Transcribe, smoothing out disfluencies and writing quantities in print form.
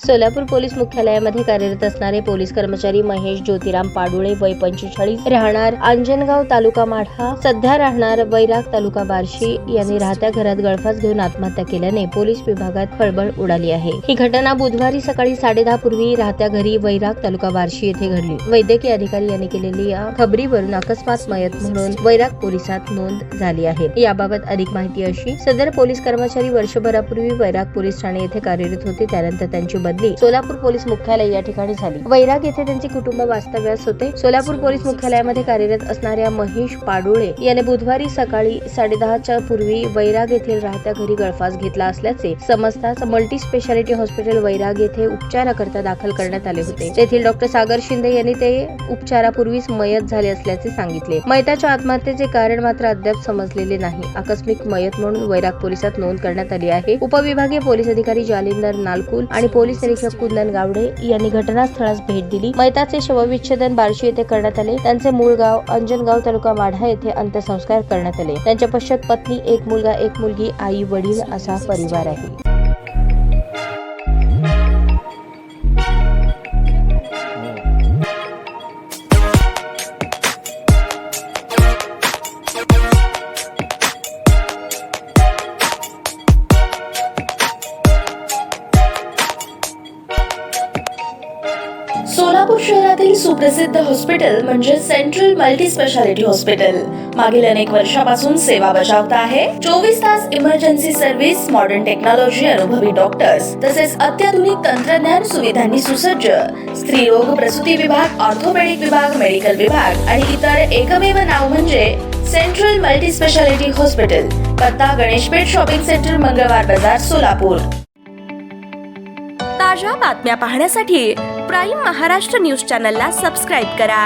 Solapur police मुख्यालयामध्ये कार्यरत असणारे police कर्मचारी महेश ज्योतिराम पाडुळे वय 45 राहणार अंजनगाव तालुका माढा सध्या राहणार वैराग तालुका बार्शी यांनी राहत्या घरात गळफास घेऊन आत्महत्या केल्याने पोलीस विभागात खळबळ उडाली आहे। ही घटना बुधवारी सकाळी 10:30 पूर्वी राहत्या घरी वैराग तालुका बार्शी येथे घडली। वैद्यकीय अधिकारी यांनी केलेली या खबरीवरून अकस्मात मयत म्हणून वैराग पोलिसात नोंद झाली आहे। याबाबत अधिक माहिती अशी, सदर पोलीस कर्मचारी वर्षभरापूर्वी वैराग पोलीस ठाणे येथे कार्यरत होते। त्यानंतर त्यांची बदली सोलापूर पोलीस मुख्यालय या ठिकाणी झाली। वैराग येथे त्यांचे कुटुंब वास्तव्यास होते। सोलापूर पोलीस मुख्यालयामध्ये कार्यरत असणाऱ्या महेश पाडुळे याने बुधवारी सकाळी 10:30च्या पूर्वी वैराग येथील राहत्या घरी गळफास घेतला असल्याचे समजताच मल्टी स्पेशालिटी हॉस्पिटल वैराग येथे उपचाराकरता दाखल करण्यात आले होते। तेथील डॉक्टर सागर शिंदे यांनी ते उपचारापूर्वीच मयत झाले असल्याचे सांगितले। मयताच्या आत्महत्येचे कारण मात्र अद्याप समजलेले नाही। आकस्मिक मयत म्हणून वैराग पोलिसात नोंद करण्यात आली आहे। उपविभागीय पोलीस अधिकारी जालिंदर नालकुल आणि पोलीस निरीक्षक कुंदन गावडे यांनी घटनास्थळास भेट दिली। मयताचे शवविच्छेदन बार्शी येथे करण्यात आले। त्यांचे मूळ गाव अंजनगाव तालुका माढा येथे अंत्यसंस्कार करण्यात आले। त्यांच्या पश्चात पत्नी, एक मुलगा, एक मुलगी, आई, वडील असा परिवार आहे। सोलापूर शहरातील सुप्रसिद्ध हॉस्पिटल म्हणजे सेंट्रल मल्टी स्पेशालिटी हॉस्पिटल मागील अनेक वर्षापासून सेवा बजावत आहे। 24 तास इमर्जन्सी सर्व्हिस, मॉडर्न टेक्नॉलॉजी, अनुभवी डॉक्टर्स तसेच अत्याधुनिक तंत्रज्ञान सुविधांनी सुसज्ज स्त्रीरोग प्रसूती विभाग, ऑर्थोपेडिक विभाग, मेडिकल विभाग आणि इतर एकमेव नाव म्हणजे सेंट्रल मल्टी स्पेशालिटी हॉस्पिटल। पत्ता गणेशपेठ शॉपिंग सेंटर, मंगळवार बाजार, सोलापूर। ताज्या बातम्या पाहण्यासाठी प्राईम महाराष्ट्र न्यूज चॅनलला सबस्क्राईब करा।